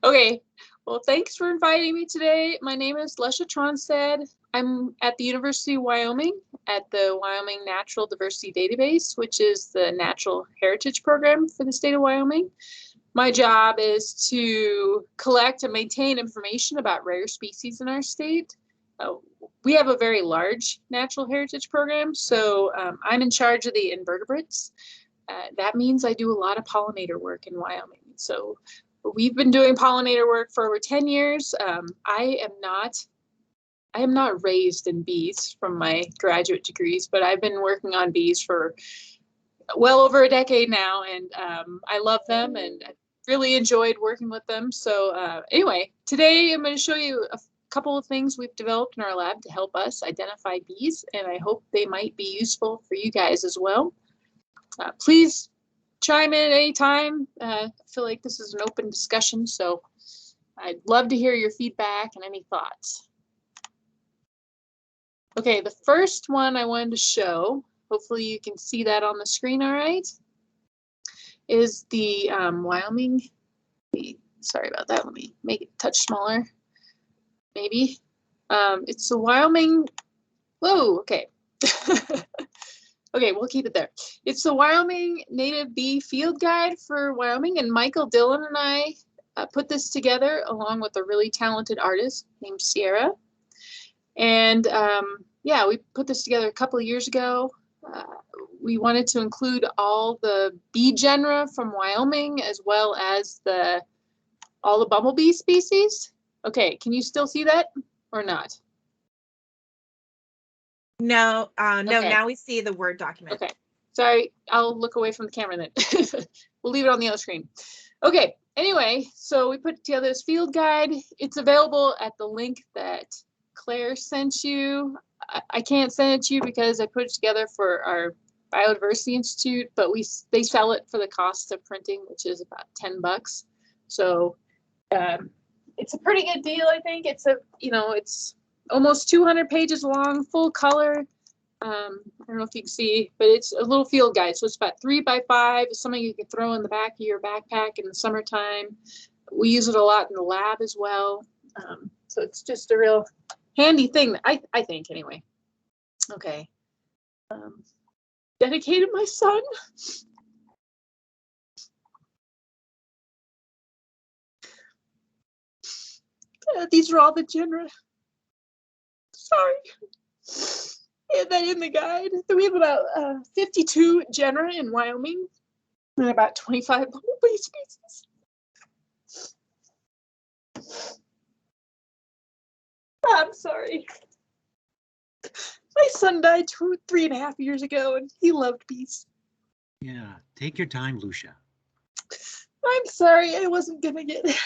Okay, well, thanks for inviting me today. My name is Lusha Tronstad. I'm at the University of Wyoming at the Wyoming Natural Diversity Database, which is the natural heritage program for the state of Wyoming. My job is to collect and maintain information about rare species in our state. We have a very large natural heritage program, so I'm in charge of the invertebrates. That means I do a lot of pollinator work in Wyoming. So we've been doing pollinator work for over 10 years. I am not raised in bees from my graduate degrees, but I've been working on bees for well over a decade now, and I love them and I really enjoyed working with them. So anyway, today I'm going to show you a couple of things we've developed in our lab to help us identify bees, and I hope they might be useful for you guys as well. Please chime in at any time. I feel like this is an open discussion, so I'd love to hear your feedback and any thoughts. Okay, the first one I wanted to show, hopefully you can see that on the screen all right, is the Wyoming, sorry about that, let me make it a touch smaller, maybe. It's the Wyoming, whoa, okay. Okay, we'll keep it there. It's the Wyoming Native Bee Field Guide for Wyoming, and Michael Dillon and I put this together along with a really talented artist named Sierra. And yeah, we put this together a couple of years ago. We wanted to include all the bee genera from Wyoming as well as all the bumblebee species. Okay, can you still see that or not? No, no, okay. Now we see the Word document. Okay, sorry, I'll look away from the camera then. We'll leave it on the other screen. Okay, anyway, so we put together this field guide. It's available at the link that Claire sent you. I can't send it to you because I put it together for our Biodiversity Institute, but they sell it for the cost of printing, which is about $10. So it's a pretty good deal, I think. It's it's almost 200 pages long, full color. I don't know if you can see, but it's a little field guide. So it's about 3 by 5. It's something you can throw in the back of your backpack in the summertime. We use it a lot in the lab as well. So it's just a real handy thing, I think, anyway. Okay. Dedicated my son. These are all the genera. Sorry. And then in the guide, we have about 52 genera in Wyoming and about 25 bumblebee species. I'm sorry. My son died 3.5 years ago, and he loved bees. Yeah, take your time, Lusha. I'm sorry, I wasn't gonna get it.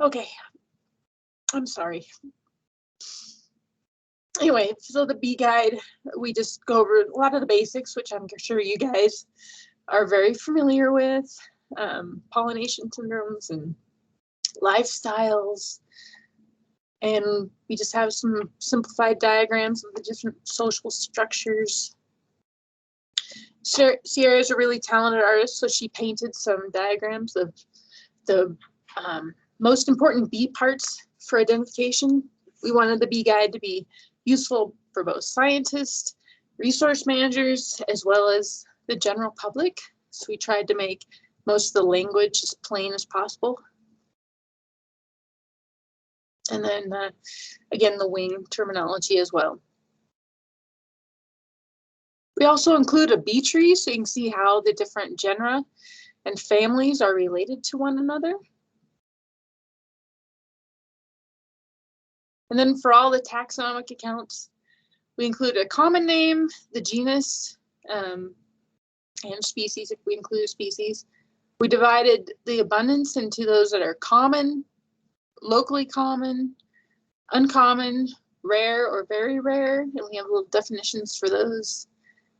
Okay, I'm sorry. Anyway, so the bee guide, we just go over a lot of the basics, which I'm sure you guys are very familiar with, pollination syndromes and lifestyles. And we just have some simplified diagrams of the different social structures. Sierra is a really talented artist, so she painted some diagrams of the most important bee parts for identification. We wanted the bee guide to be useful for both scientists, resource managers, as well as the general public. So we tried to make most of the language as plain as possible. And then again, the wing terminology as well. We also include a bee tree so you can see how the different genera and families are related to one another. And then for all the taxonomic accounts, we include a common name, the genus, and species if we include a species. We divided the abundance into those that are common, locally common, uncommon, rare, or very rare, and we have little definitions for those.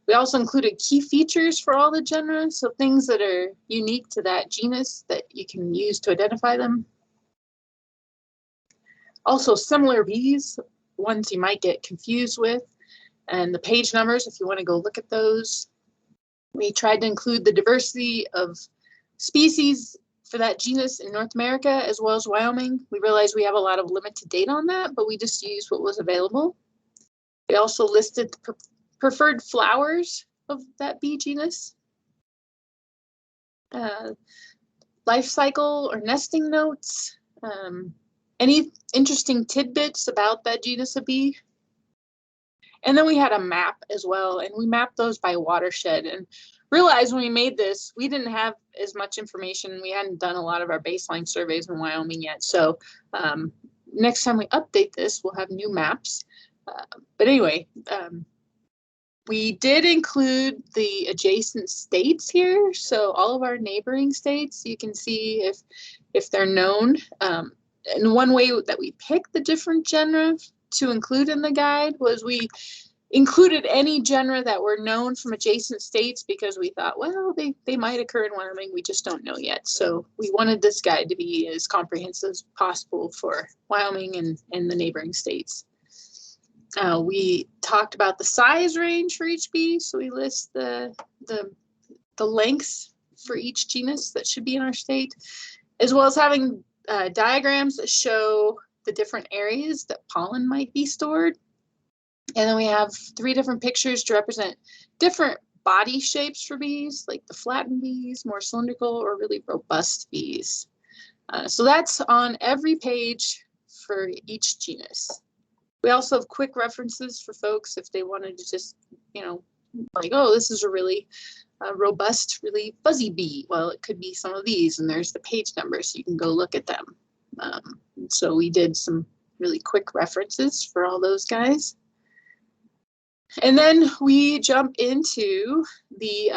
We also included key features for all the genera, so things that are unique to that genus that you can use to identify them. Also similar bees, ones you might get confused with, and the page numbers if you want to go look at those. We tried to include the diversity of species for that genus in North America as well as Wyoming. We realized we have a lot of limited data on that, but we just used what was available. We also listed the preferred flowers of that bee genus. Life cycle or nesting notes. Any interesting tidbits about that genus of bee. And then we had a map as well, and we mapped those by watershed, and realized when we made this, we didn't have as much information. We hadn't done a lot of our baseline surveys in Wyoming yet. So next time we update this, we'll have new maps. But anyway, we did include the adjacent states here. So all of our neighboring states, you can see if they're known. And one way that we picked the different genera to include in the guide was we included any genera that were known from adjacent states because we thought, well, they might occur in Wyoming, we just don't know yet. So we wanted this guide to be as comprehensive as possible for Wyoming and the neighboring states. We talked about the size range for each bee, so we list the lengths for each genus that should be in our state, as well as having diagrams that show the different areas that pollen might be stored. And then we have 3 different pictures to represent different body shapes for bees, like the flattened bees, more cylindrical, or really robust bees. So that's on every page for each genus. We also have quick references for folks if they wanted to just, like, oh, this is a really robust, really fuzzy bee. Well, it could be some of these, and there's the page numbers, so you can go look at them. So we did some really quick references for all those guys. And then we jump into the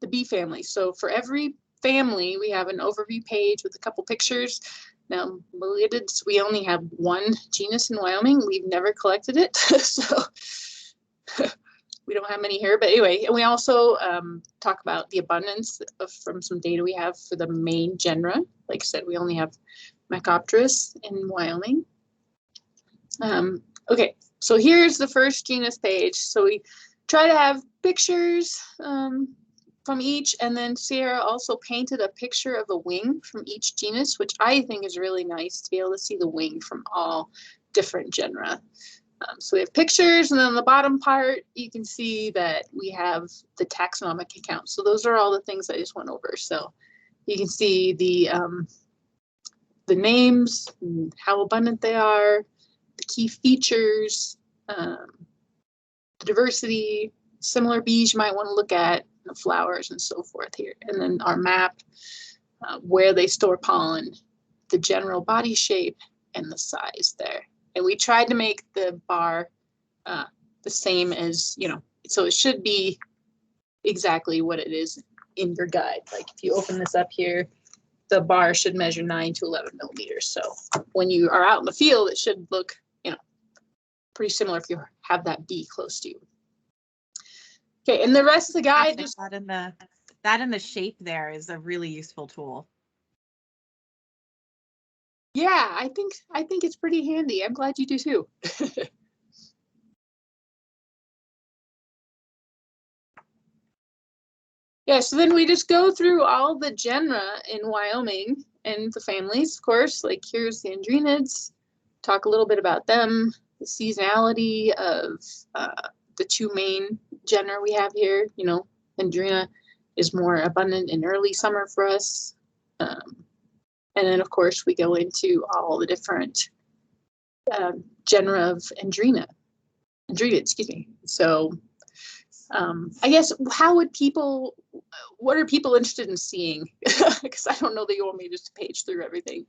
bee family. So for every family, we have an overview page with a couple pictures. Now, we only have 1 genus in Wyoming. We've never collected it, so we don't have many here. But anyway, and we also talk about the abundance from some data we have for the main genera. Like I said, we only have Macropterus in Wyoming. Okay, so here's the first genus page. So we try to have pictures from each, and then Sierra also painted a picture of a wing from each genus, which I think is really nice to be able to see the wing from all different genera. So we have pictures, and then on the bottom part, you can see that we have the taxonomic account. So those are all the things I just went over. So you can see the names, how abundant they are, the key features, the diversity, similar bees you might want to look at, the flowers and so forth here. And then our map, where they store pollen, the general body shape, and the size there. And we tried to make the bar the same as, so it should be exactly what it is in your guide. Like if you open this up here, the bar should measure 9 to 11 millimeters. So when you are out in the field, it should look, pretty similar if you have that bee close to you. Okay, and the rest of the guide just that in the shape there is a really useful tool. Yeah, I think it's pretty handy. I'm glad you do too. Yeah, so then we just go through all the genera in Wyoming and the families, of course. Like here's the Andrenids. Talk a little bit about them, the seasonality of the 2 main genera we have here. Andrena is more abundant in early summer for us. And then, of course, we go into all the different genera of Andrena, excuse me. So I guess what are people interested in seeing? Because I don't know that you want me just to page through everything.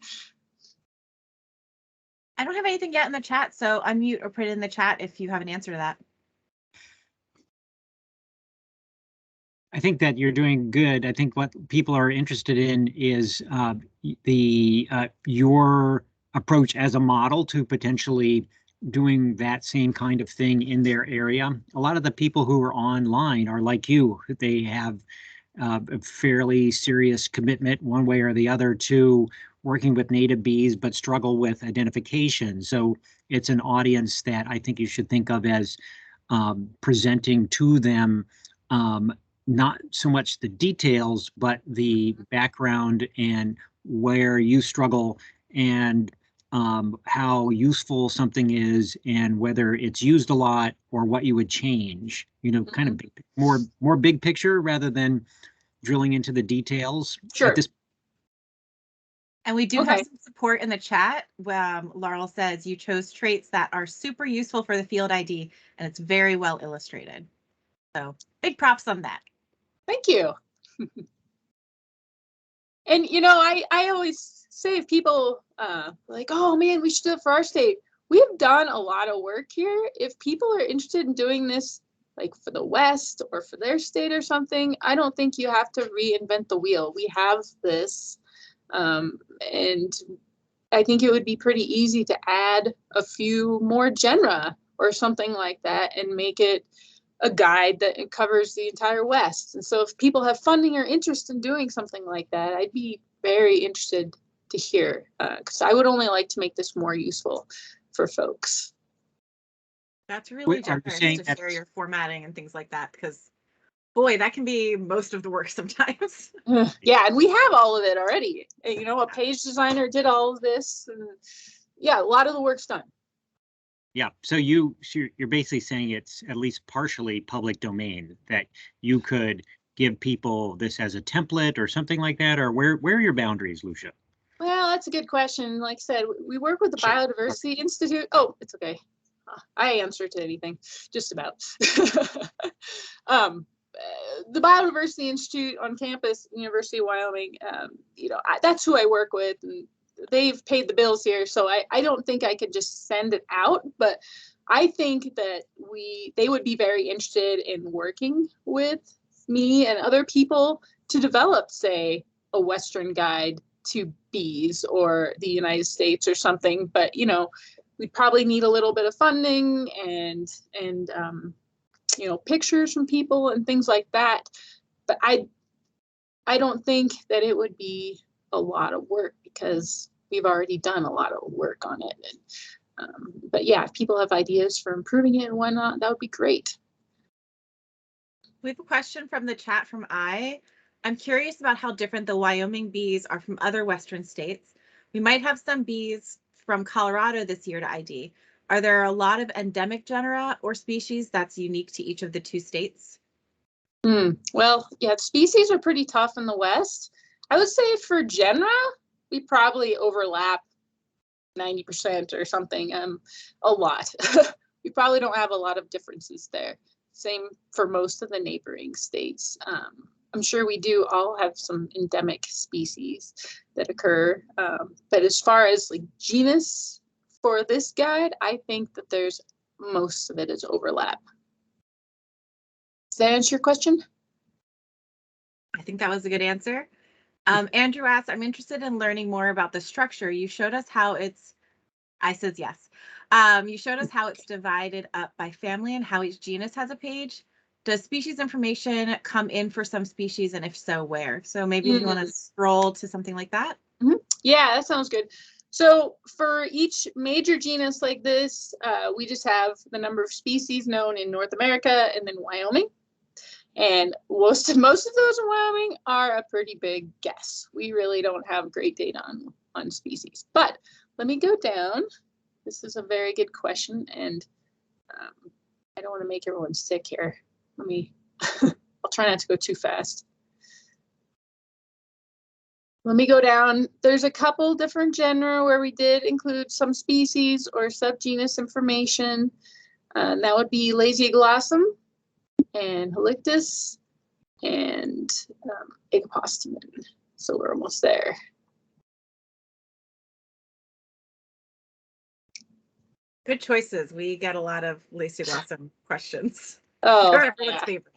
I don't have anything yet in the chat, so unmute or put it in the chat if you have an answer to that. I think that you're doing good. I think what people are interested in is your approach as a model to potentially doing that same kind of thing in their area. A lot of the people who are online are like you. They have a fairly serious commitment one way or the other to working with native bees, but struggle with identification. So it's an audience that I think you should think of as presenting to them not so much the details, but the background and where you struggle and how useful something is and whether it's used a lot or what you would change, kind of more big picture rather than drilling into the details. Sure. At this And we do Okay. have some support in the chat. Laurel says you chose traits that are super useful for the field ID, and it's very well illustrated. So big props on that. Thank you. And I always say if people like, oh man, we should do it for our state. We have done a lot of work here. If people are interested in doing this, like for the West or for their state or something, I don't think you have to reinvent the wheel. We have this, and I think it would be pretty easy to add a few more genera or something like that and make it a guide that covers the entire West. And so if people have funding or interest in doing something like that, I'd be very interested to hear, because I would only like to make this more useful for folks. That's really Wait, are you generous saying to that- share your formatting and things like that, because boy, that can be most of the work sometimes. Yeah, and we have all of it already. A page designer did all of this, and yeah, a lot of the work's done. Yeah, so you're basically saying it's at least partially public domain, that you could give people this as a template or something like that, or where are your boundaries, Lusha? Well, that's a good question. Like I said, we work with the Sure. Biodiversity Institute. Oh, it's okay. I answer to anything, just about. The Biodiversity Institute on campus, University of Wyoming, that's who I work with, and they've paid the bills here, so I don't think I could just send it out, but I think that they would be very interested in working with me and other people to develop, say, a Western guide to bees or the United States or something, but we'd probably need a little bit of funding and pictures from people and things like that. But I don't think that it would be a lot of work because we've already done a lot of work on it. But yeah, if people have ideas for improving it and whatnot, that would be great. We have a question from the chat from I'm curious about how different the Wyoming bees are from other Western states. We might have some bees from Colorado this year to ID. Are there a lot of endemic genera or species that's unique to each of the two states? Well, yeah, species are pretty tough in the West. I would say for genera, we probably overlap 90% or something, a lot. We probably don't have a lot of differences there. Same for most of the neighboring states. I'm sure we do all have some endemic species that occur, but as far as like genus for this guide, I think that there's most of it is overlap. Does that answer your question? I think that was a good answer. Andrew asked, I'm interested in learning more about the structure. You showed us how I said yes. You showed us how it's divided up by family and how each genus has a page. Does species information come in for some species, and if so, where? So maybe if you want to scroll to something like that. Yeah, that sounds good. So for each major genus like this, we just have the number of species known in North America and then Wyoming. And most of those in Wyoming are a pretty big guess. We really don't have great data on species. But let me go down. This is a very good question, and I don't want to make everyone sick here. I'll try not to go too fast. Let me go down. There's a couple different genera where we did include some species or subgenus information. That would be Lasioglossum and Halictus and Agapostemon. So we're almost there. Good choices. We get a lot of Lasioglossum questions. Oh, Everyone's favorite.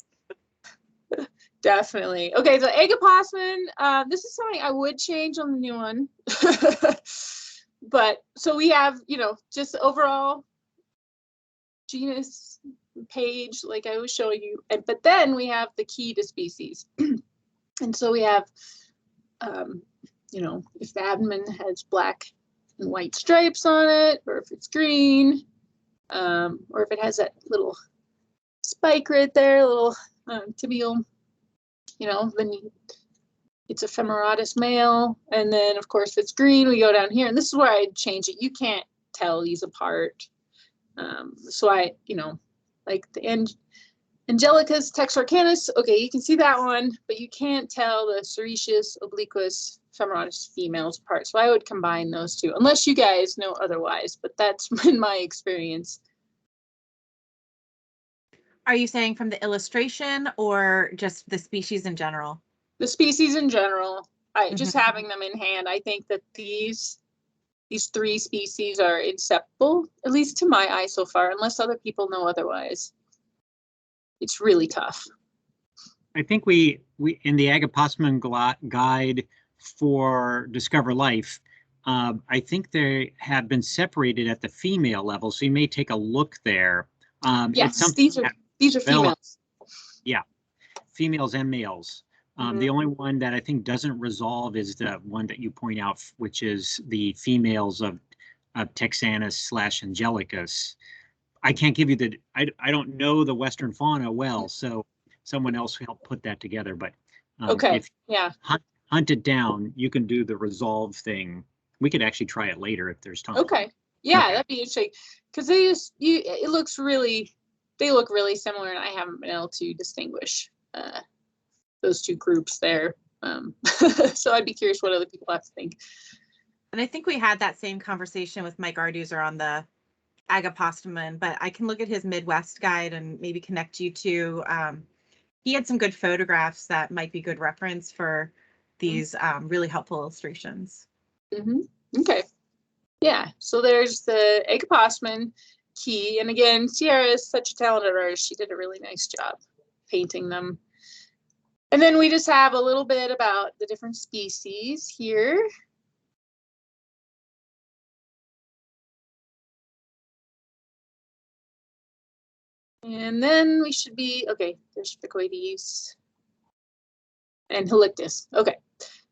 Definitely. Okay, so Agapostemon, this is something I would change on the new one. But so we have, just overall genus page, like I was showing you, but then we have the key to species. And so we have, you know, if the abdomen has black and white stripes on it, or if it's green, or if it has that little spike right there, little tibial, you know, then it's a femorotus male. And then of course, if it's green, we go down here, and this is where I change it. You can't tell these apart. So I, you know, like the Angelicus texarcanus, okay, you can see that one, but you can't tell the Sericius obliquus femorotus females apart. So I would combine those two, unless you guys know otherwise, but that's been my experience. Are you saying from the illustration or just the species in general? The species in general, just having them in hand, I think that these three species are inseparable, at least to my eye so far, unless other people know otherwise. It's really tough. I think we in the Agaposman guide for Discover Life, I think they have been separated at the female level, so you may take a look there. Yes, these are females. Yeah, females and males. The only one that I think doesn't resolve is the one that you point out, which is the females of Texanus / Angelicus. I can't give you the, I don't know the Western fauna well, so someone else helped put that together. But okay, if yeah, hunt it down, you can do the resolve thing. We could actually try it later if there's time. Okay, yeah, Okay. that'd be interesting, because it looks really, they look really similar, and I haven't been able to distinguish those two groups there. So I'd be curious what other people have to think. And I think we had that same conversation with Mike Arduzer on the Agapostamon, but I can look at his Midwest guide and maybe connect you to, he had some good photographs that might be good reference for these really helpful illustrations. Okay, yeah, so there's the Agapostamon key, and again, Sierra is such a talented artist. She did a really nice job painting them. And then we just have a little bit about the different species here. And then we should be, okay, there's Ficoides and Halictus. Okay,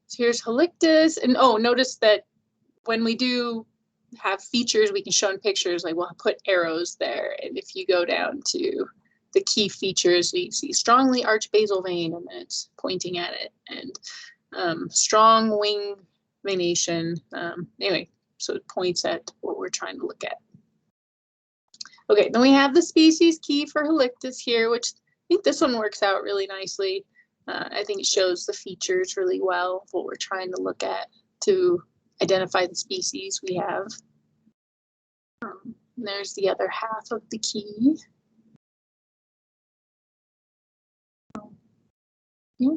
so here's Halictus. And oh, notice that when we do have features, we can show in pictures, like we'll put arrows there. And if you go down to the key features, we see strongly arched basal vein, and then it's pointing at it, and strong wing venation. Anyway, so it points at what we're trying to look at. Okay, then we have the species key for Halictus here, which I think this one works out really nicely. I think it shows the features really well, what we're trying to look at to identify the species we have. There's the other half of the key. Yeah.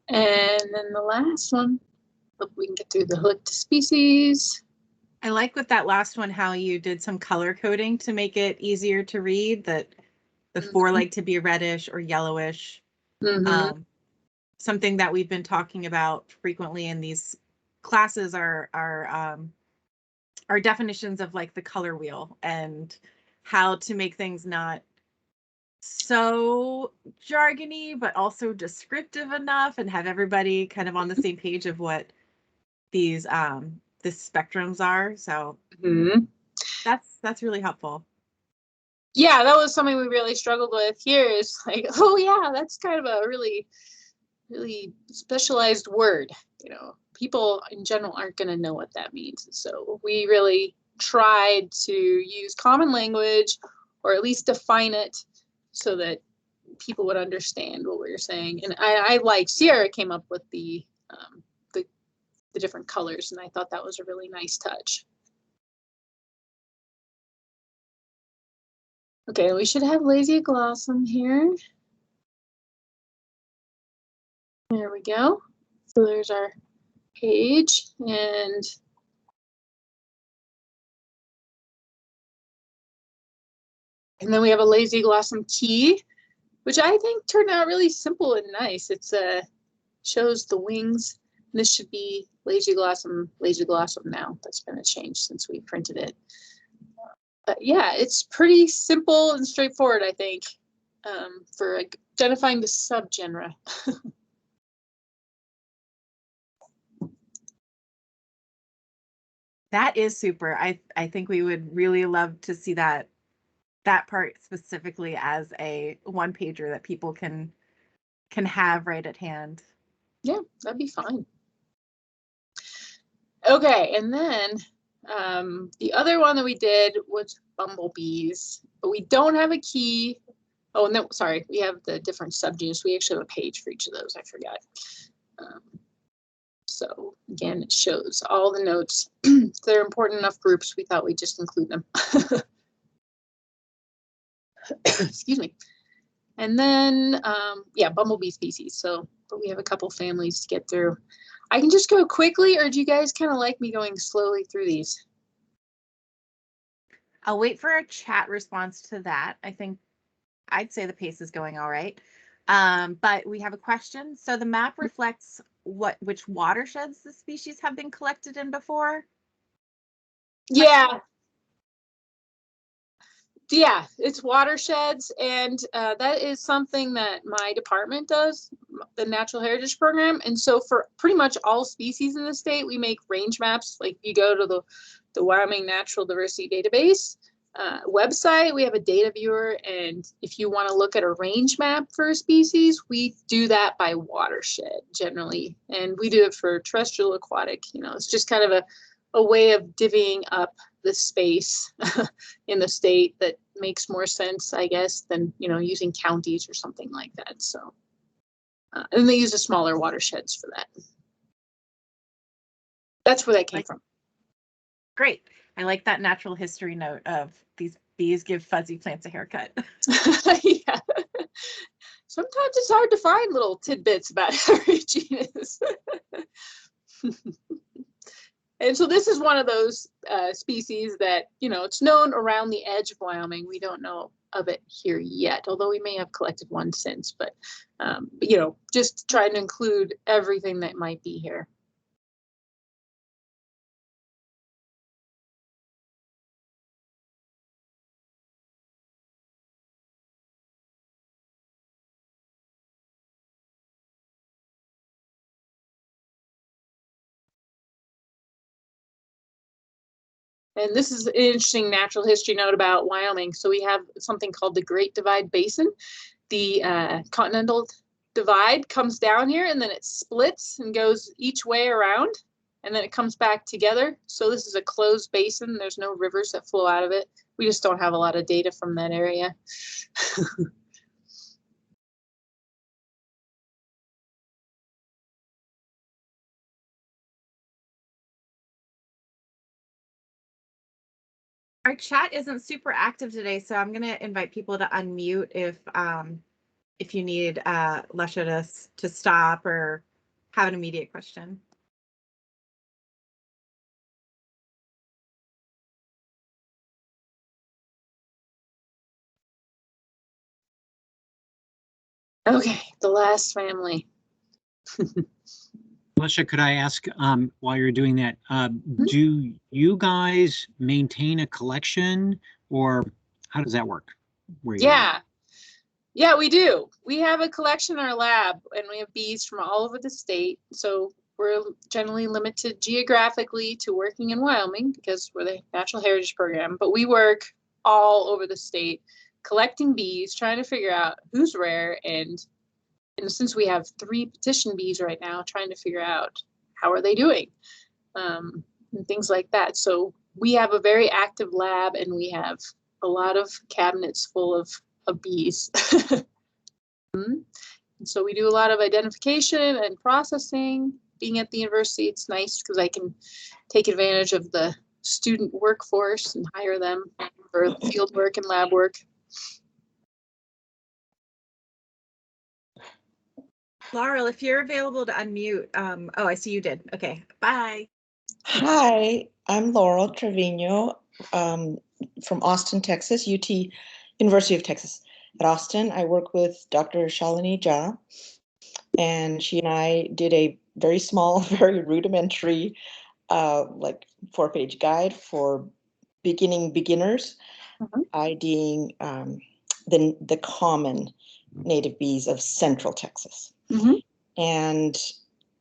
And then the last one, hope we can get through the Halictus species. I like with that last one how you did some color coding to make it easier to read, that the foreleg to be reddish or yellowish. Something that we've been talking about frequently in these classes are definitions of like the color wheel and how to make things not so jargony, but also descriptive enough, and have everybody kind of on the same page of what these the spectrums are. So that's really helpful. Yeah, that was something we really struggled with here, is like, oh yeah, that's kind of a really, really specialized word. You know, people in general aren't going to know what that means. So we really tried to use common language, or at least define it so that people would understand what we were saying. And I like Sierra came up with the different colors, and I thought that was a really nice touch. Okay, we should have Lasioglossum here. There we go. So there's our page, and then we have a Lasioglossum key, which I think turned out really simple and nice. It's shows the wings. And this should be Lasioglossum now. That's been a change since we printed it. But yeah, it's pretty simple and straightforward, I think, for identifying the subgenera. That is super. I think we would really love to see that part specifically as a one pager that people can have right at hand. Yeah, that'd be fine. Okay, and then the other one that we did was bumblebees, but we don't have a key. Oh, no, sorry, we have the different subgenus. We actually have a page for each of those. I forgot. So again, it shows all the notes. They're important enough groups, we thought we'd just include them. Excuse me. And then, yeah, bumblebee species. So, but we have a couple families to get through. I can just go quickly, or do you guys kind of like me going slowly through these? I'll wait for a chat response to that. I think I'd say the pace is going all right. But we have a question. So the map reflects which watersheds the species have been collected in before? Yeah. Yeah, it's watersheds, and that is something that my department does, the Natural Heritage Program. And so for pretty much all species in the state, we make range maps. Like you go to the Wyoming Natural Diversity Database website, we have a data viewer, and if you want to look at a range map for a species, we do that by watershed generally, and we do it for terrestrial, aquatic. You know, it's just kind of a way of divvying up the space in the state that makes more sense, I guess, than, you know, using counties or something like that. So, and they use the smaller watersheds for that. That's where that came from. Great. I like that natural history note of these bees give fuzzy plants a haircut. Yeah. Sometimes it's hard to find little tidbits about every genus. And so this is one of those species that, you know, it's known around the edge of Wyoming. We don't know of it here yet, although we may have collected one since, but you know, just trying to include everything that might be here. And this is an interesting natural history note about Wyoming. So we have something called the Great Divide Basin. The continental divide comes down here, and then it splits and goes each way around, and then it comes back together. So this is a closed basin. There's no rivers that flow out of it. We just don't have a lot of data from that area. Our chat isn't super active today, so I'm going to invite people to unmute if you need Lusha to stop or have an immediate question. Okay, the last family. Lusha, could I ask, while you're doing that, do you guys maintain a collection, or how does that work? Yeah. Yeah, we do. We have a collection in our lab, and we have bees from all over the state. So we're generally limited geographically to working in Wyoming because we're the Natural Heritage Program, but we work all over the state collecting bees, trying to figure out who's rare, and since we have 3 petition bees right now, trying to figure out how are they doing, and things like that. So we have a very active lab, and we have a lot of cabinets full of bees. And so we do a lot of identification and processing. Being at the university, it's nice because I can take advantage of the student workforce and hire them for field work and lab work. Laurel, if you're available to unmute, oh, I see you did. Okay, bye. Hi, I'm Laurel Trevino from Austin, Texas, UT, University of Texas at Austin. I work with Dr. Shalini Jha, and she and I did a very small, very rudimentary, like 4-page guide for beginners, IDing the common native bees of Central Texas. And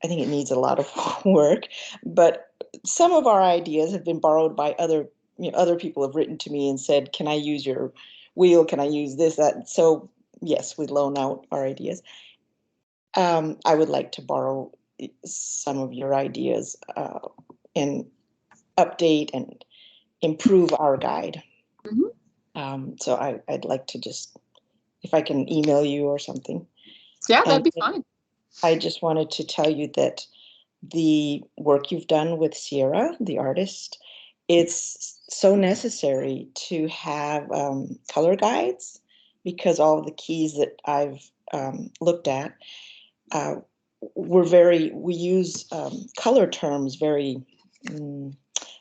I think it needs a lot of work, but some of our ideas have been borrowed by other, other people have written to me and said, can I use your wheel? Can I use this, that? So yes, we loan out our ideas. I would like to borrow some of your ideas and update and improve our guide. So I'd like to just, if I can email you or something. Yeah, that'd be fine. I just wanted to tell you that the work you've done with Sierra, the artist, it's so necessary to have color guides, because all of the keys that I've looked at, we use color terms very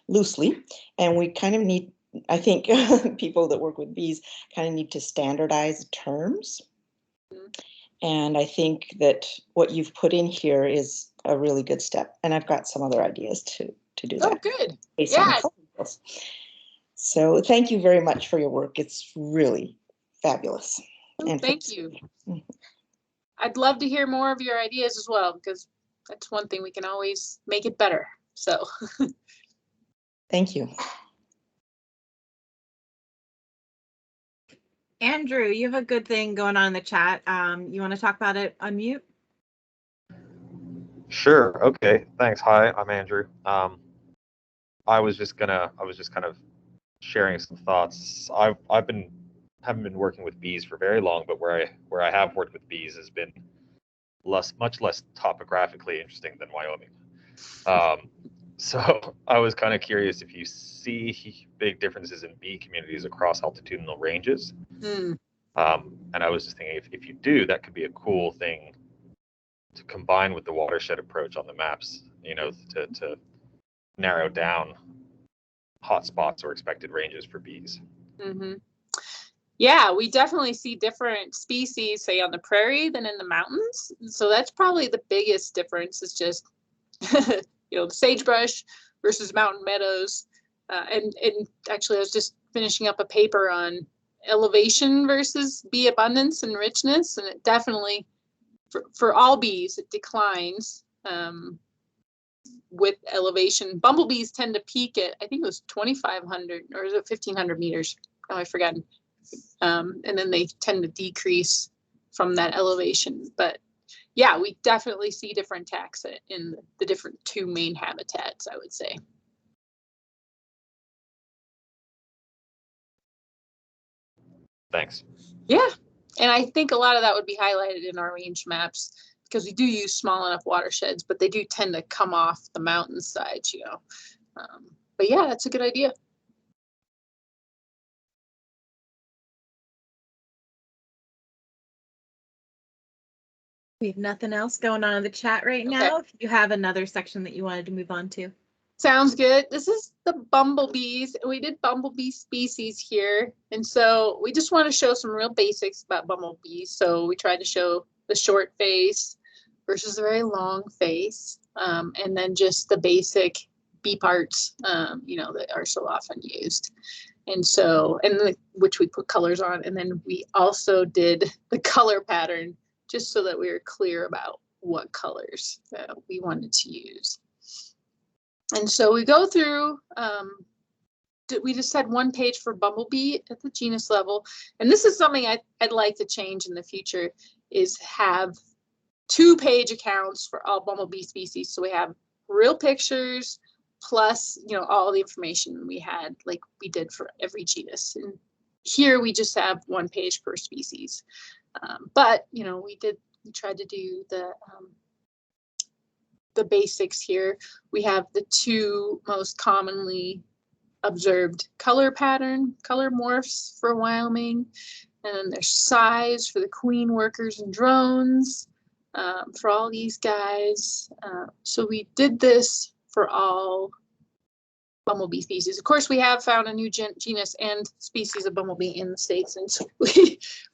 loosely, and we kind of need, I think people that work with bees kind of need to standardize terms. And I think that what you've put in here is a really good step. And I've got some other ideas to do that. Oh, good. Based on color wheels. So thank you very much for your work. It's really fabulous. Oh, and thank you. I'd love to hear more of your ideas as well, because that's one thing we can always make it better. So thank you. Andrew, you have a good thing going on in the chat. You want to talk about it? Unmute. Sure. Okay. Thanks. Hi, I'm Andrew. I was just kind of sharing some thoughts. Haven't been working with bees for very long, but where I have worked with bees has been much less topographically interesting than Wyoming. So I was kind of curious if you see big differences in bee communities across altitudinal ranges. And I was just thinking, if you do, that could be a cool thing to combine with the watershed approach on the maps, to narrow down hotspots or expected ranges for bees. Yeah, we definitely see different species, say, on the prairie than in the mountains. So that's probably the biggest difference, is just the sagebrush versus mountain meadows. And actually, I was just finishing up a paper on elevation versus bee abundance and richness, and it definitely, for all bees, it declines with elevation. Bumblebees tend to peak at, I think it was 2,500 or is it 1,500 meters? Oh, I've forgotten. And then they tend to decrease from that elevation. But yeah, we definitely see different taxa in the different two main habitats, I would say. Thanks. Yeah, and I think a lot of that would be highlighted in our range maps, because we do use small enough watersheds, but they do tend to come off the mountain sides, But yeah, that's a good idea. We have nothing else going on in the chat right now. If you have another section that you wanted to move on to. Sounds good. This is the bumblebees. We did bumblebee species here. And so we just want to show some real basics about bumblebees. So we tried to show the short face versus the very long face. And then just the basic bee parts, that are so often used. And so, which we put colors on. And then we also did the color pattern, just so that we were clear about what colors we wanted to use. And so we go through, we just had one page for bumblebee at the genus level. And this is something I'd like to change in the future, is have 2-page accounts for all bumblebee species. So we have real pictures plus, all the information we had, like we did for every genus. And here we just have 1 page per species. But, we tried to do the basics here. We have the 2 most commonly observed color morphs for Wyoming. And then there's size for the queen workers and drones, for all these guys. So we did this for all bumblebee species. Of course, we have found a new genus and species of bumblebee in the States, and so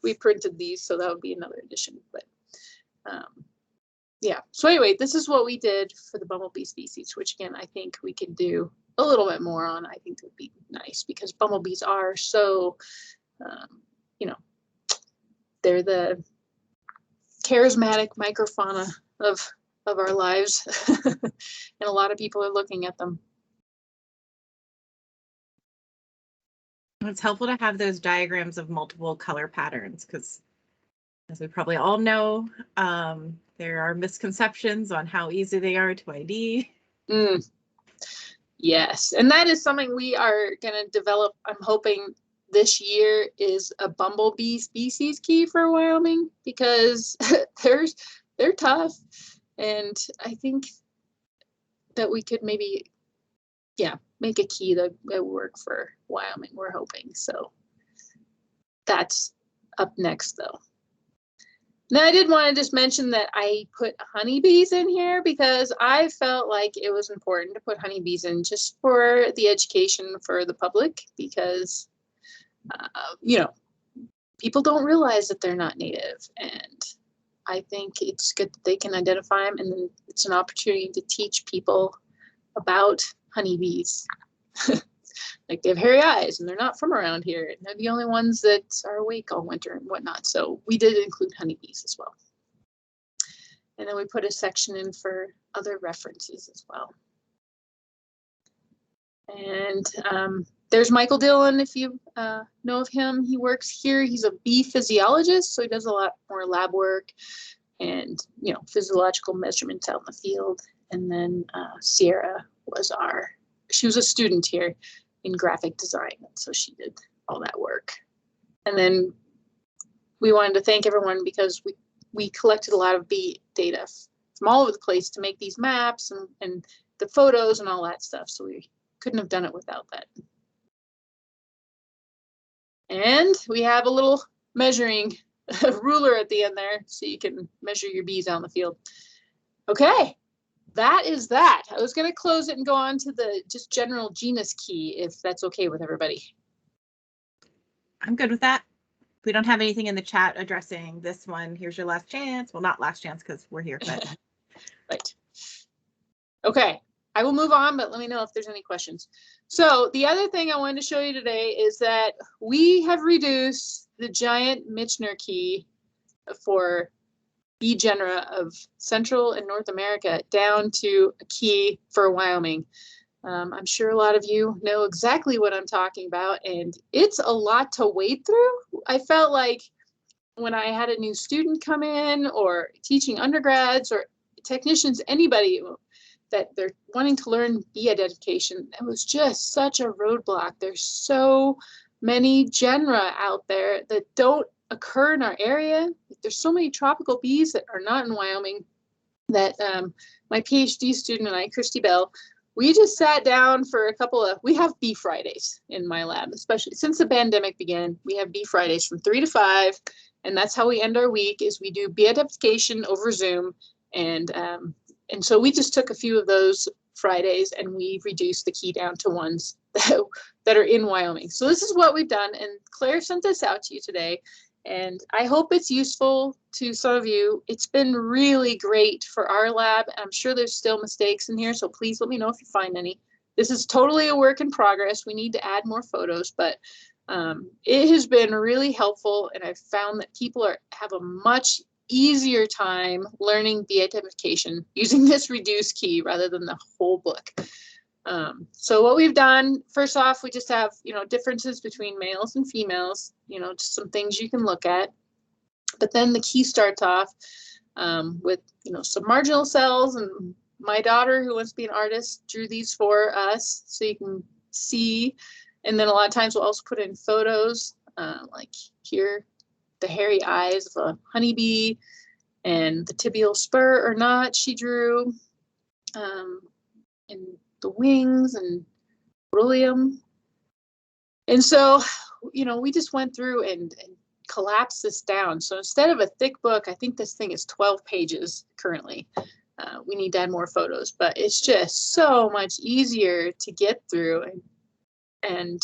we printed these, so that would be another addition. But yeah, so anyway, this is what we did for the bumblebee species, which again, I think we could do a little bit more on. I think it would be nice, because bumblebees are so, they're the charismatic microfauna of our lives, and a lot of people are looking at them. It's helpful to have those diagrams of multiple color patterns because, as we probably all know, there are misconceptions on how easy they are to ID. Yes, and that is something we are going to develop. I'm hoping this year is a bumblebee species key for Wyoming because they're tough, and I think that we could maybe, yeah, make a key that would work for Wyoming. We're hoping. So that's up next, though. Now, I did want to just mention that I put honeybees in here because I felt like it was important to put honeybees in just for the education for the public because, you know, people don't realize that they're not native. And I think it's good that they can identify them, and then it's an opportunity to teach people about honeybees. Like, they have hairy eyes and they're not from around here, and they're the only ones that are awake all winter and whatnot. So we did include honeybees as well. And then we put a section in for other references as well. And there's Michael Dillon, if you know of him. He works here. He's a bee physiologist, so he does a lot more lab work and, you know, physiological measurements out in the field. And then Sierra she was a student here in graphic design, so she did all that work. And then we wanted to thank everyone because we collected a lot of bee data from all over the place to make these maps and the photos and all that stuff, so we couldn't have done it without that. And we have a little measuring ruler at the end there, so you can measure your bees out in the field. Okay. That is that. I was going to close it and go on to the just general genus key, if that's okay with everybody. I'm good with that. If we don't have anything in the chat addressing this one, here's your last chance. Well, not last chance because we're here, but. Right. Okay, I will move on, but let me know if there's any questions. So the other thing I wanted to show you today is that we have reduced the giant Michener key for bee genera of Central and North America down to a key for Wyoming. I'm sure a lot of you know exactly what I'm talking about, and it's a lot to wade through. I felt like when I had a new student come in, or teaching undergrads or technicians, anybody that they're wanting to learn bee identification, it was just such a roadblock. There's so many genera out there that don't occur in our area. There's so many tropical bees that are not in Wyoming that my PhD student and I, Christy Bell, we just sat down for we have bee Fridays in my lab, especially since the pandemic began. We have bee Fridays from 3 to 5, and that's how we end our week, is we do bee identification over Zoom. And so we just took a few of those Fridays and we reduced the key down to ones that are in Wyoming. So this is what we've done, and Claire sent this out to you today. And I hope it's useful to some of you. It's been really great for our lab. I'm sure there's still mistakes in here, so please let me know if you find any. This is totally a work in progress. We need to add more photos, but it has been really helpful, and I've found that people have a much easier time learning bee identification using this reduced key rather than the whole book. So what we've done, first off, we just have, differences between males and females, just some things you can look at. But then the key starts off with, some marginal cells, and my daughter, who wants to be an artist, drew these for us so you can see. And then a lot of times we'll also put in photos, like here, the hairy eyes of a honeybee and the tibial spur or not she drew, and the wings and beryllium. And so, we just went through and collapsed this down. So instead of a thick book, I think this thing is 12 pages currently. We need to add more photos, but it's just so much easier to get through. And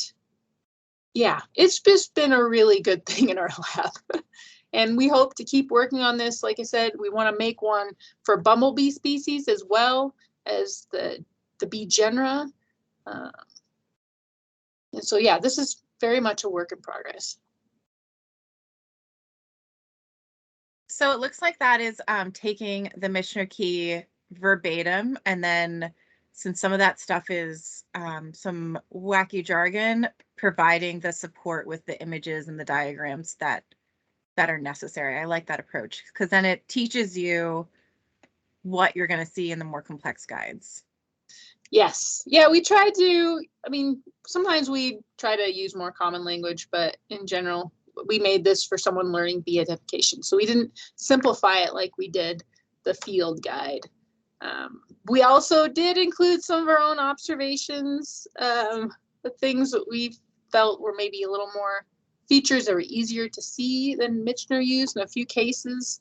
yeah, it's just been a really good thing in our lab. And we hope to keep working on this. Like I said, we want to make one for bumblebee species as well as the bee genera. And so, yeah, this is very much a work in progress. So it looks like that is taking the Michener key verbatim and then since some of that stuff is some wacky jargon, providing the support with the images and the diagrams that are necessary. I like that approach because then it teaches you what you're going to see in the more complex guides. Yes. Yeah, we try to, I mean, sometimes we try to use more common language, but in general, we made this for someone learning bee identification. So we didn't simplify it like we did the field guide. We also did include some of our own observations, the things that we felt were maybe a little more features that were easier to see than Michener used in a few cases.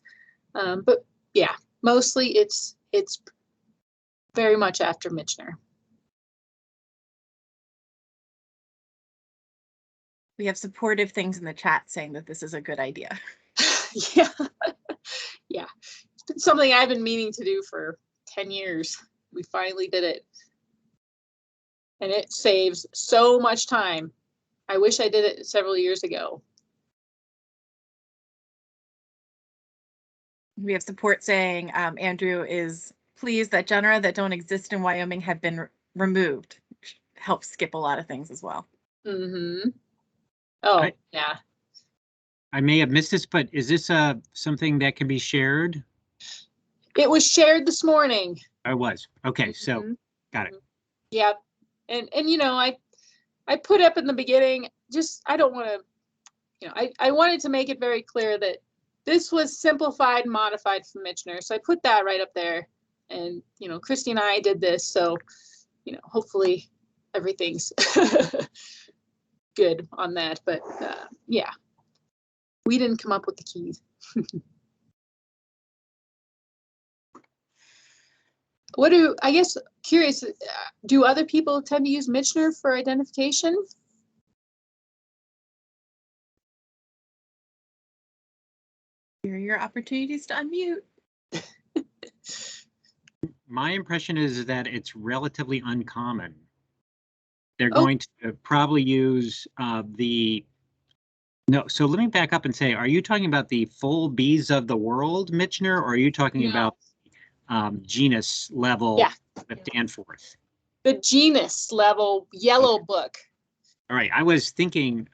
But yeah, mostly it's very much after Michener. We have supportive things in the chat saying that this is a good idea. Yeah. Yeah. It's been something I've been meaning to do for 10 years. We finally did it. And it saves so much time. I wish I did it several years ago. We have support saying Andrew is pleased that genera that don't exist in Wyoming have been removed. Helps skip a lot of things as well. Mm-hmm. Oh, yeah. I may have missed this, but is this something that can be shared? It was shared this morning. I was. Okay, so got it. Yeah. And you know, I put up in the beginning, just I don't want to, you know, I wanted to make it very clear that this was simplified, modified from Michener. So I put that right up there. And, you know, Christy and I did this. So, you know, hopefully everything's good on that. But yeah, we didn't come up with the keys. What do, I guess, curious, do other people tend to use Michener for identification? Here are your opportunities to unmute. My impression is that it's relatively uncommon. They're going to probably use no, so let me back up and say, are you talking about the full bees of the world, Michener, or are you talking about genus level with Danforth? The genus level yellow book. All right, I was thinking,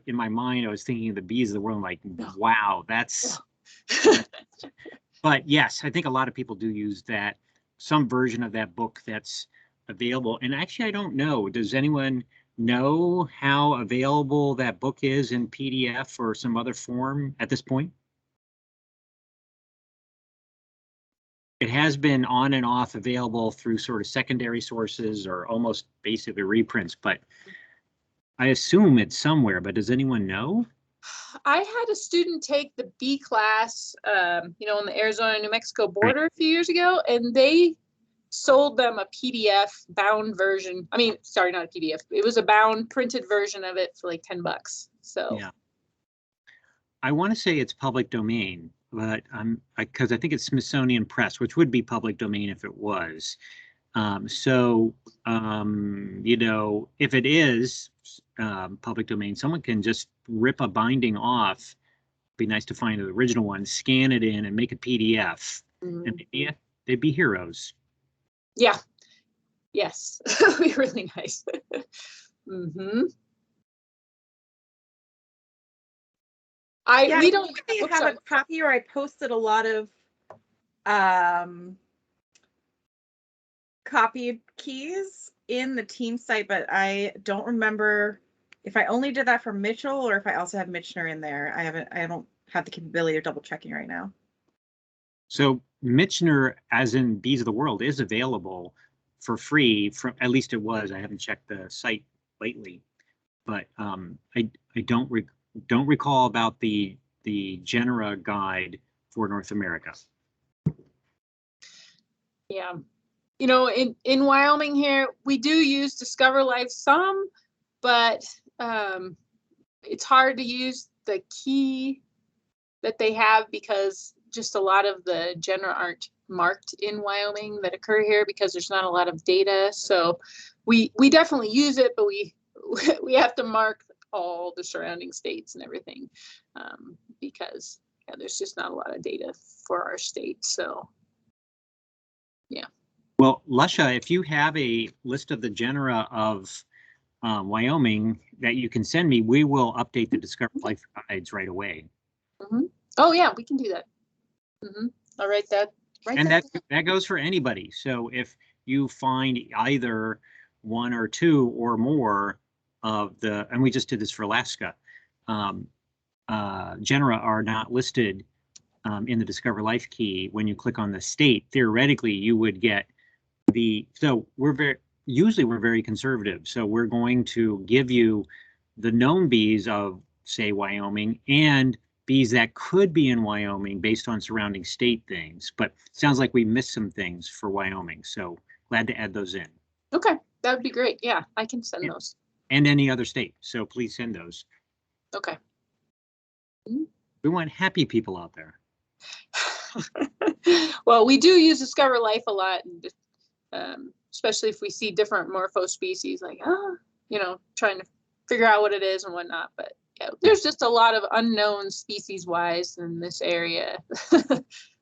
in my mind, I was thinking of the bees of the world, like, wow, that's, but yes, I think a lot of people do use that, some version of that book that's available. And actually, I don't know, does anyone know how available that book is in PDF or some other form at this point? It has been on and off available through sort of secondary sources or almost basically reprints, but I assume it's somewhere, but does anyone know? I had a student take the B class, you know, on the Arizona, New Mexico border a few years ago, and they sold them a PDF bound version. I mean, sorry, not a PDF. It was a bound printed version of it for like $10. So yeah, I want to say it's public domain, but because I think it's Smithsonian Press, which would be public domain if it was. You know, if it is public domain, someone can just rip a binding off. Be nice to find the original one, scan it in, and make a PDF, and they'd be heroes. Yeah. Yes. It'd be really nice. We don't have a copy, or I posted a lot of copied keys in the team site, but I don't remember if I only did that for Mitchell or if I also have Michener in there. I don't have the capability of double checking right now. So Michener, as in Bees of the World, is available for free. From at least it was. I haven't checked the site lately, but I don't recall about the Genera guide for North America. Yeah. You know, in Wyoming here, we do use Discover Life some, but it's hard to use the key that they have because just a lot of the genera aren't marked in Wyoming that occur here because there's not a lot of data. So we definitely use it, but we have to mark all the surrounding states and everything because there's just not a lot of data for our state. So yeah. Well, Lusha, if you have a list of the genera of Wyoming that you can send me, we will update the Discover Life guides right away. Mm-hmm. Oh yeah, we can do that. Mm-hmm. I'll write that. And that goes for anybody. So if you find either one or two or more of the, and we just did this for Alaska, genera are not listed in the Discover Life key. When you click on the state, theoretically, you would get so usually we're very conservative. So we're going to give you the known bees of, say, Wyoming, and bees that could be in Wyoming based on surrounding state things. But it sounds like we missed some things for Wyoming. So glad to add those in. Okay, that would be great. Yeah, I can send those. And any other state. So please send those. Okay. We want happy people out there. Well, we do use Discover Life a lot, especially if we see different morpho species, like, trying to figure out what it is and whatnot. But yeah, there's just a lot of unknown species-wise in this area.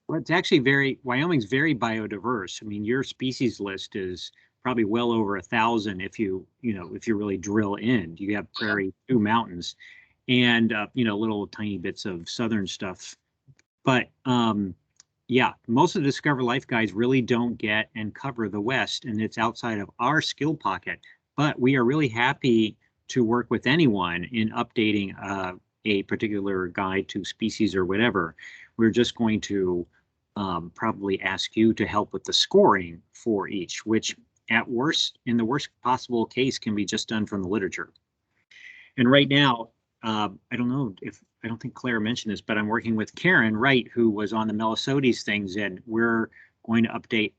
Well, it's actually Wyoming's very biodiverse. I mean, your species list is probably well over 1,000 if you really drill in. You have prairie, 2 mountains, and little tiny bits of southern stuff. But yeah, most of the Discover Life guides really don't get and cover the West, and it's outside of our skill pocket. But we are really happy to work with anyone in updating a particular guide to species or whatever. We're just going to probably ask you to help with the scoring for each, which in the worst possible case can be just done from the literature. And right now, I don't think Claire mentioned this, but I'm working with Karen Wright, who was on the Melisodes things, and we're going to update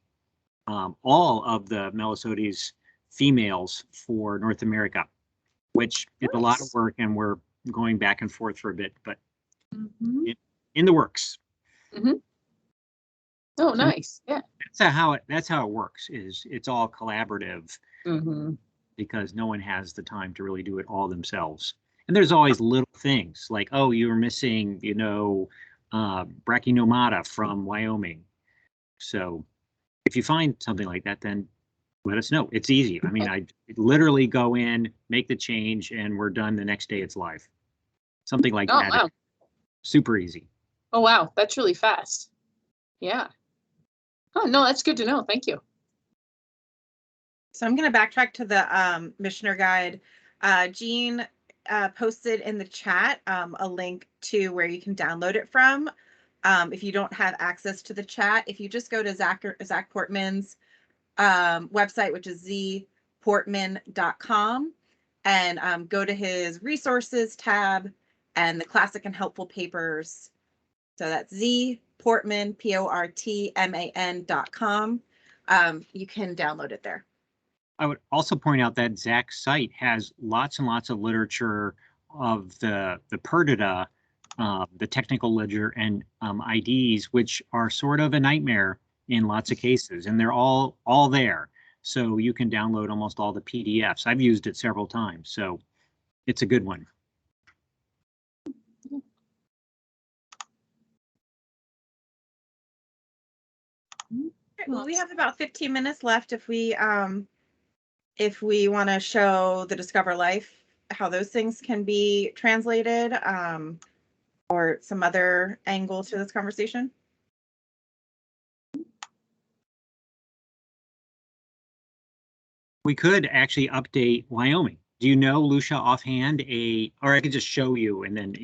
all of the Melisodes females for North America, which is a lot of work, and we're going back and forth for a bit, but in the works. Mm-hmm. Oh, nice. Yeah. That's how it works. It's all collaborative because no one has the time to really do it all themselves. And there's always little things like, oh, you were missing, Brachynomata from Wyoming. So if you find something like that, then let us know. It's easy. I mean, I literally go in, make the change, and we're done the next day it's live. Something like that. Wow. Super easy. Oh, wow. That's really fast. Yeah. Oh, no, that's good to know. Thank you. So I'm going to backtrack to the missioner guide. Jean posted in the chat a link to where you can download it from. If you don't have access to the chat, if you just go to Zach Portman's website, which is zportman.com, and go to his resources tab and the classic and helpful papers. So that's zportman, portman.com. You can download it there. I would also point out that Zach's site has lots and lots of literature of the Perdita, the technical ledger, and IDs, which are sort of a nightmare in lots of cases, and they're all there. So you can download almost all the PDFs. I've used it several times, so it's a good one. Well, we have about 15 minutes left if we want to show the Discover Life, how those things can be translated, or some other angle to this conversation. We could actually update Wyoming. Do you know, Lusha, offhand, or I could just show you, and then,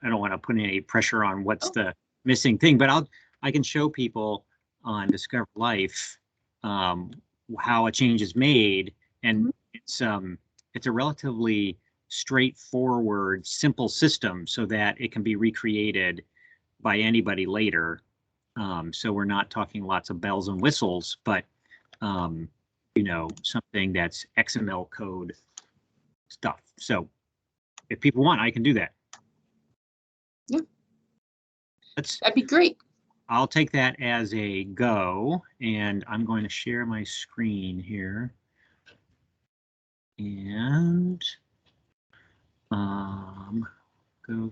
I don't want to put any pressure on what's the missing thing, but I can show people on Discover Life how a change is made, and it's a relatively straightforward, simple system so that it can be recreated by anybody later. So we're not talking lots of bells and whistles, but something that's XML code stuff. So if people want, I can do that. Yeah. That'd be great. I'll take that as a go, and I'm going to share my screen here. And go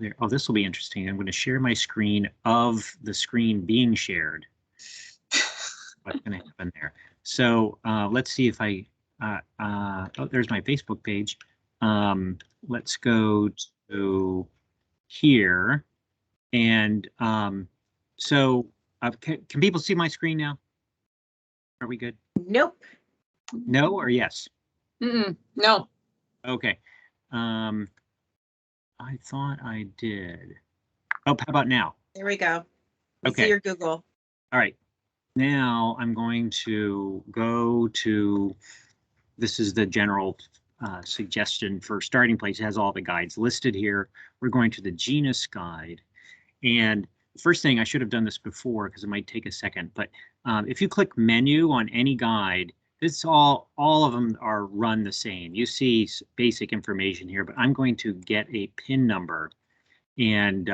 there. Oh, this will be interesting. I'm going to share my screen of the screen being shared. What's going to happen there? So let's see if I, oh, there's my Facebook page. Let's go to here. And so can people see my screen now? Are we good? Nope. No or yes? No. Okay. I thought I did. Oh, how about now? There we go. We Okay. see your Google. All right. Now I'm going to go to, this is the general suggestion for starting place. It has all the guides listed here. We're going to the genus guide. And first thing, I should have done this before because it might take a second, but if you click menu on any guide, it's all of them are run the same. You see basic information here, but I'm going to get a PIN number, and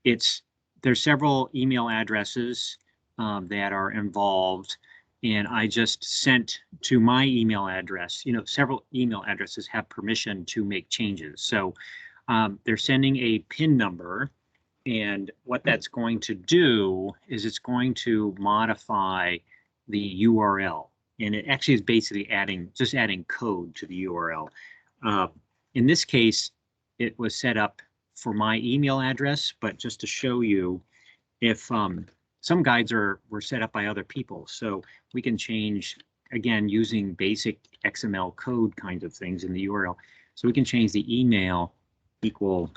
there's several email addresses that are involved, and I just sent to my email address. You know, several email addresses have permission to make changes, so they're sending a PIN number. And what that's going to do is it's going to modify the URL. And it actually is basically just adding code to the URL. In this case, it was set up for my email address, but just to show you, if some guides were set up by other people, so we can change, again, using basic XML code kinds of things in the URL. So we can change the email equal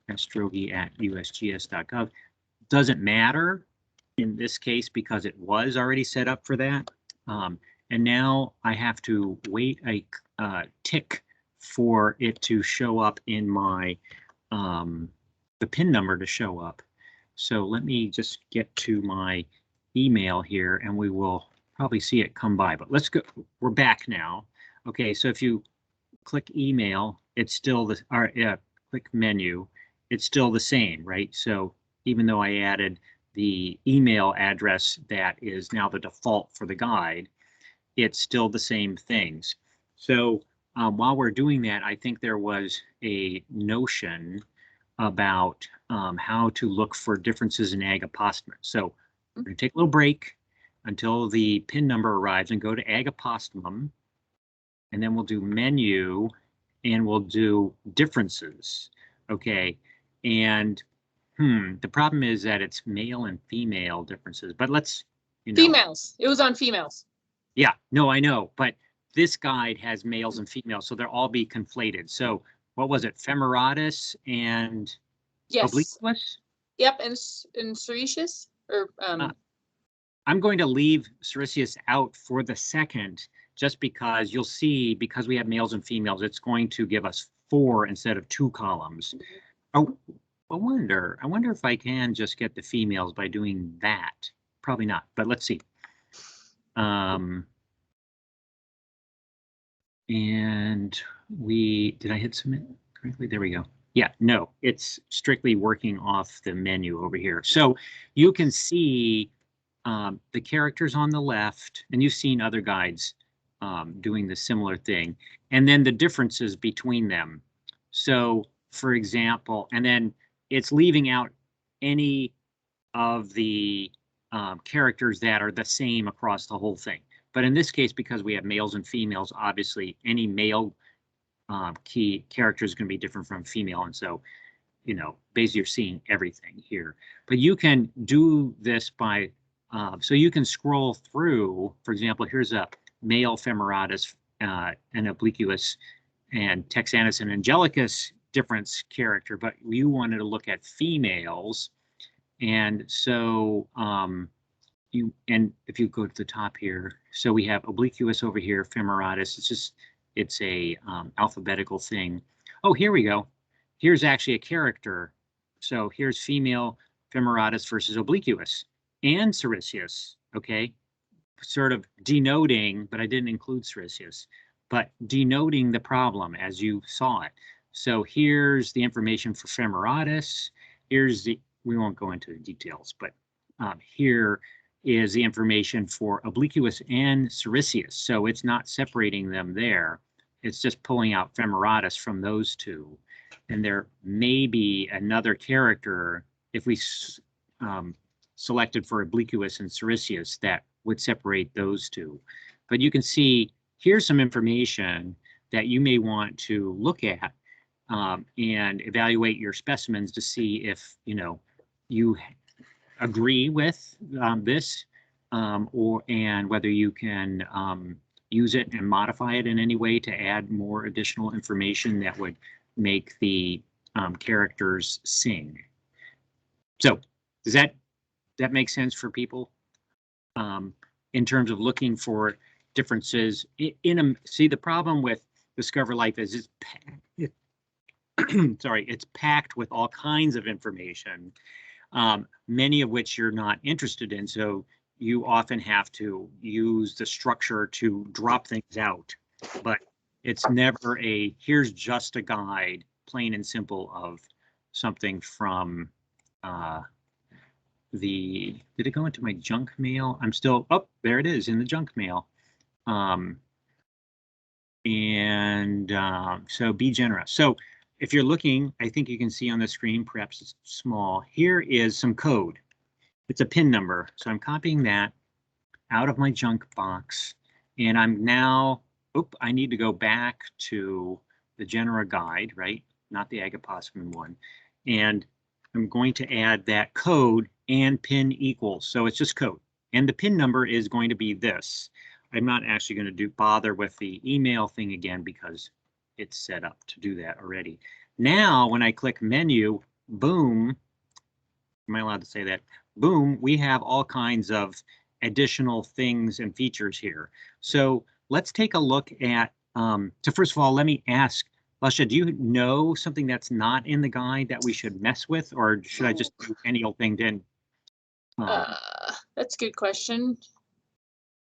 droege@usgs.gov. Doesn't matter in this case because it was already set up for that. And now I have to wait a tick for it to show up in my, the PIN number to show up. So let me just get to my email here and we will probably see it come by, but let's go, we're back now. Okay, so if you click email, it's still the, click menu, it's still the same, right? So even though I added the email address that is now the default for the guide, it's still the same things. So while we're doing that, I think there was a notion about how to look for differences in ag apostment. So we're going to take a little break until the PIN number arrives and go to ag apostment, and then we'll do menu and we'll do differences. Okay, and the problem is that it's male and female differences, but let's, you know. Females. It was on females. Yeah, no, I know, but this guide has males and females, so they'll all be conflated. So what was it, femeratus and Yes. obliquus? Yep, and sericious, or I'm going to leave sericious out for the second, just because you'll see, because we have males and females, it's going to give us 4 instead of 2 columns. Oh, I wonder if I can just get the females by doing that. Probably not, but let's see. And did I hit submit correctly? There we go. Yeah, no, it's strictly working off the menu over here. So you can see the characters on the left, and you've seen other guides doing the similar thing, and then the differences between them. So for example, and then it's leaving out any of the characters that are the same across the whole thing. But in this case, because we have males and females, obviously any male key character is going to be different from female. And so, you know, basically you're seeing everything here. But you can do this by, so you can scroll through, for example, here's a male femeratus and obliquus and texanus and angelicus difference character, but you wanted to look at females. And so and if you go to the top here, so we have obliquus over here, femeratus. It's a alphabetical thing. Oh, here we go. Here's actually a character. So here's female femeratus versus obliquus and sericious. Okay, sort of denoting, but I didn't include sericious, but denoting the problem as you saw it. So here's the information for femeratus. Here's the, we won't go into the details, but here is the information for obliquus and sericious. So it's not separating them there. It's just pulling out femeratus from those two. And there may be another character, if we selected for obliquus and sericious, that would separate those two. but you can see here's some information that you may want to look at and evaluate your specimens to see if, you know, you agree with this and whether you can use it and modify it in any way to add more additional information that would make the characters sing. So does that make sense for people in terms of looking for differences see, the problem with Discover Life is it's packed with all kinds of information, many of which you're not interested in. So you often have to use the structure to drop things out, but it's never here's just a guide, plain and simple, of something from did it go into my junk mail? I'm still, oh, there it is in the junk mail. So be generous. So if you're looking, I think you can see on the screen, perhaps it's small, here is some code. It's a PIN number. So I'm copying that out of my junk box. And I'm now, I need to go back to the Genera guide, right? Not the Agaposmin one. And I'm going to add that code and PIN equals. So it's just code. And the PIN number is going to be this. I'm not actually going to bother with the email thing again because it's set up to do that already. Now, when I click menu, boom, am I allowed to say that? Boom, we have all kinds of additional things and features here. So let's take a look at, so first of all, let me ask, Lusha, do you know something that's not in the guide that we should mess with, or should I just do any old thing then? That's a good question.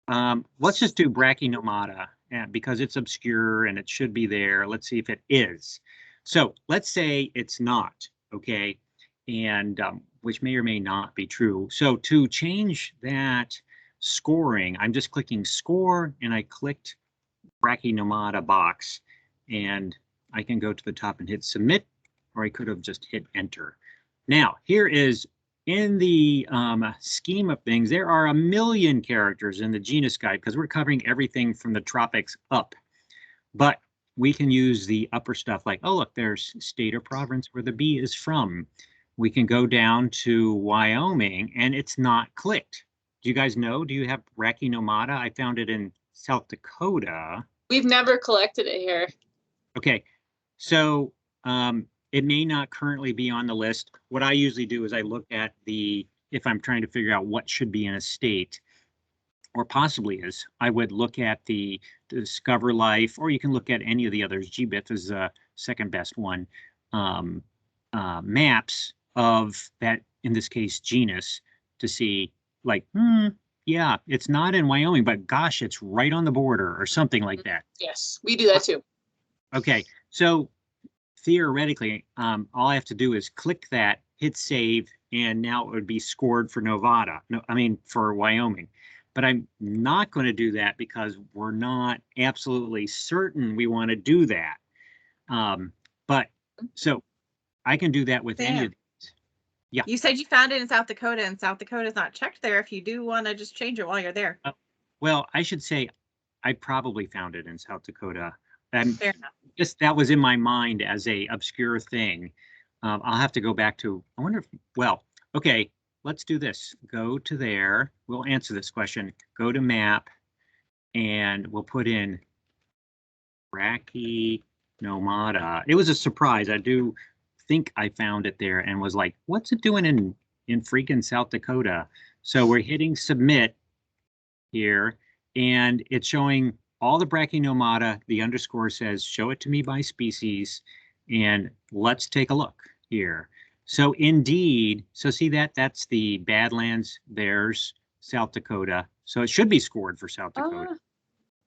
Let's just do Brachynomata because it's obscure and it should be there. Let's see if it is. So let's say it's not, okay, and which may or may not be true. So to change that scoring, I'm just clicking score and I clicked Brachynomata box, and I can go to the top and hit submit, or I could have just hit enter. Now, here is in the scheme of things, there are 1 million characters in the genus guide because we're covering everything from the tropics up. But we can use the upper stuff like, oh, look, there's state or province where the bee is from. We can go down to Wyoming and it's not clicked. Do you guys know? Do you have Brachynomata? I found it in South Dakota. We've never collected it here. Okay, so it may not currently be on the list. What I usually do is I look at if I'm trying to figure out what should be in a state, or possibly is, I would look at the Discover Life, or you can look at any of the others. GBIF is the second best one. Maps of that, in this case, genus, to see like, yeah, it's not in Wyoming, but gosh, it's right on the border or something like that. Yes, we do that too. Okay, so theoretically, all I have to do is click that, hit save, and now it would be scored for Nevada. No, I mean for Wyoming. But I'm not going to do that because we're not absolutely certain we want to do that. But so I can do that with any of these. Yeah. You said you found it in South Dakota, and South Dakota is not checked there. If you do want to just change it while you're there. Well, I should say I probably found it in South Dakota. Fair enough. Just that was in my mind as a obscure thing. I'll have to go back to, I wonder if, well, okay, let's do this. Go to there. We'll answer this question. Go to map and we'll put in Brachynomata. It was a surprise. I do think I found it there and was like, what's it doing in freaking South Dakota? So we're hitting submit here and it's showing all the Brachynomata. The underscore says, show it to me by species. And let's take a look here. So indeed, so see that's the Badlands, there's South Dakota. So it should be scored for South Dakota.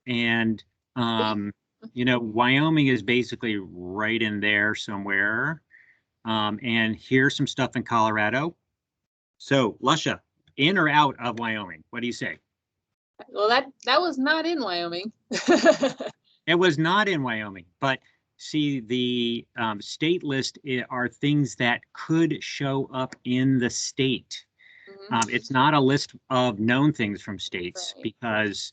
And, you know, Wyoming is basically right in there somewhere. And here's some stuff in Colorado. So Lusha, in or out of Wyoming? What do you say? Well, that was not in Wyoming. It was not in Wyoming, but see, the state list are things that could show up in the state. It's not a list of known things from states, right, because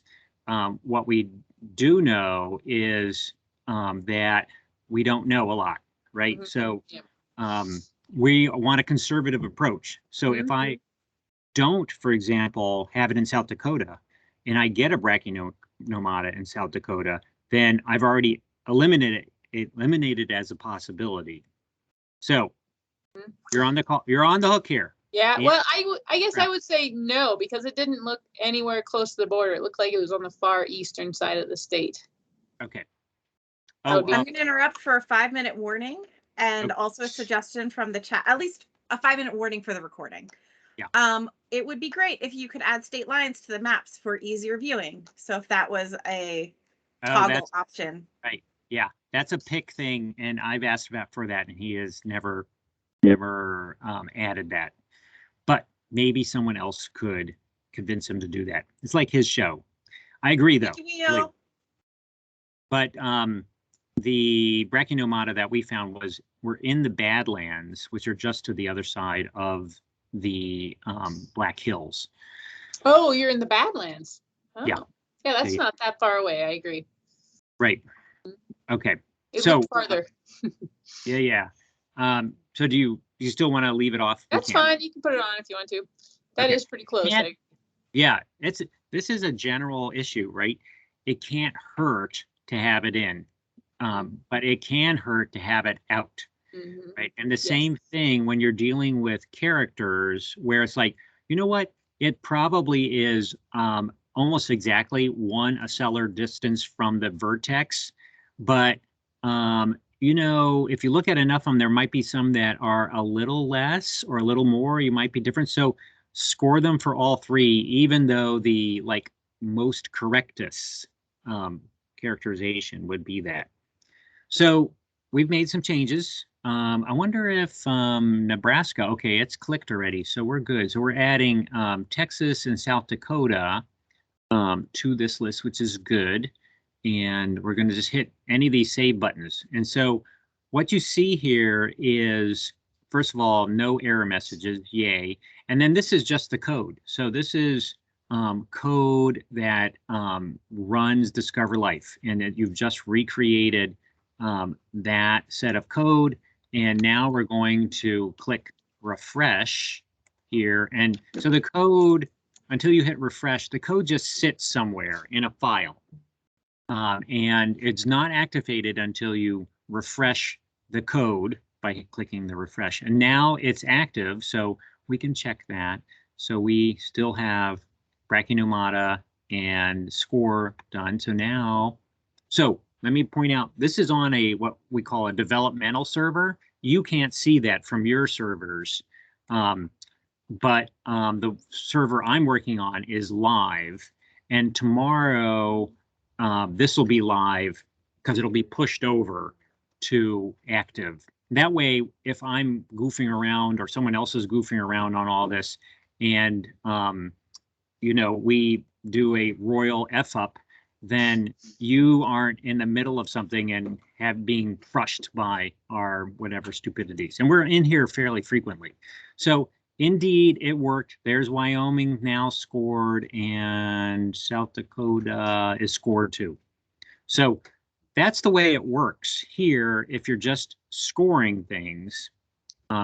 what we do know is that we don't know a lot, right? Mhm. So Yep. we want a conservative approach. So if I don't, for example, have it in South Dakota, and I get a brachynomata in South Dakota, then I've already eliminated it as a possibility. So you're on the call. You're on the hook here. Yeah, And- well, I guess I Right. would say no, because it didn't look anywhere close to the border. It looked like it was on the far eastern side of the state. Okay. That would be- I'm going to interrupt for a 5-minute warning and also a suggestion from the chat, at least a 5-minute warning for the recording. Yeah. It would be great if you could add state lines to the maps for easier viewing. So if that was a toggle option. Right. Yeah, that's a pick thing, and I've asked about for that, and he has never added that. But maybe someone else could convince him to do that. It's like his show. I agree, though. Thank you, Will. But the brachynomata that we found were in the Badlands, which are just to the other side of the Black Hills. Oh, you're in the Badlands. Oh. Yeah. Yeah, that's Yeah. not that far away. I agree. Right. Okay. It So looked farther. yeah. So do you still want to leave it off? That's fine. You can put it on if you want to. That is Okay. pretty close. Yeah, this is a general issue, right? It can't hurt to have it in, but it can hurt to have it out, right? And the same thing when you're dealing with characters, where it's like, you know what? It probably is almost exactly one acellar distance from the vertex, but you know, if you look at enough of them, there might be some that are a little less or a little more. You might be different. So score them for all three, even though the most correctus characterization would be that. So we've made some changes. I wonder if Nebraska, okay, it's clicked already, so we're good. So we're adding Texas and South Dakota to this list, which is good. And we're going to just hit any of these save buttons. And so what you see here is, first of all, no error messages, yay. And then this is just the code. So this is code that runs Discover Life, and you've just recreated that set of code. And now we're going to click refresh here. And so the code, until you hit refresh, the code just sits somewhere in a file. And it's not activated until you refresh the code by clicking the refresh. And now it's active, so we can check that. So we still have brachynomata and score done. So now, so let me point out, this is on what we call a developmental server. You can't see that from your servers, but the server I'm working on is live. And tomorrow, this will be live because it'll be pushed over to active. That way, if I'm goofing around or someone else is goofing around on all this, and you know, we do a royal F up, then you aren't in the middle of something and being crushed by our whatever stupidities. And we're in here fairly frequently. So indeed, it worked. There's Wyoming now scored, and South Dakota is scored too. So that's the way it works here if you're just scoring things.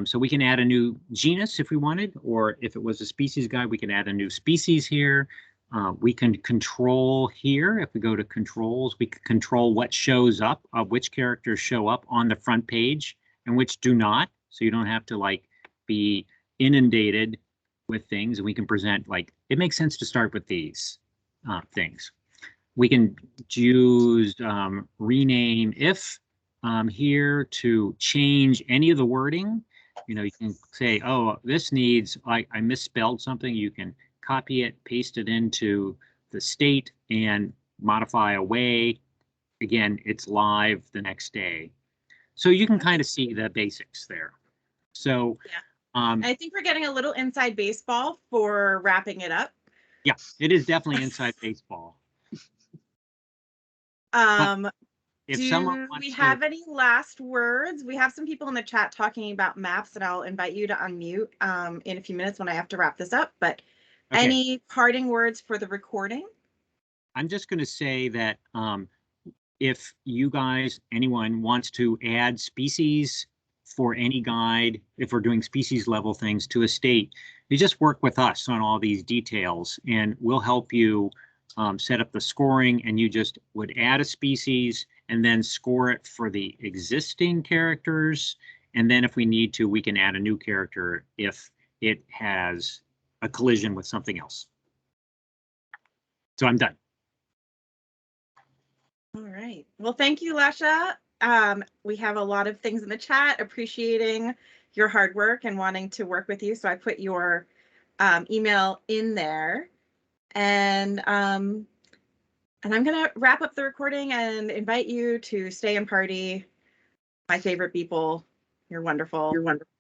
So we can add a new genus if we wanted, or if it was a species guide, we can add a new species here. We can control here. If we go to controls, we can control what shows up, which characters show up on the front page and which do not. So you don't have to be inundated with things, and we can present it makes sense to start with these things. We can use rename if here to change any of the wording. You know, you can say, oh, this needs, I misspelled something. You can copy it, paste it into the state and modify away. Again, it's live the next day. So you can kind of see the basics there. So yeah. I think we're getting a little inside baseball for wrapping it up. Yeah, it is definitely inside baseball. If do we have any last words? We have some people in the chat talking about maps, and I'll invite you to unmute in a few minutes when I have to wrap this up. But okay. Any parting words for the recording? I'm just going to say that if you guys, anyone wants to add species for any guide, if we're doing species level things to a state, you just work with us on all these details and we'll help you set up the scoring, and you just would add a species and then score it for the existing characters. And then if we need to, we can add a new character if it has a collision with something else. So I'm done. All right. Well, thank you, Lusha. We have a lot of things in the chat appreciating your hard work and wanting to work with you. So I put your email in there. And I'm going to wrap up the recording and invite you to stay and party. My favorite people. You're wonderful. You're wonderful.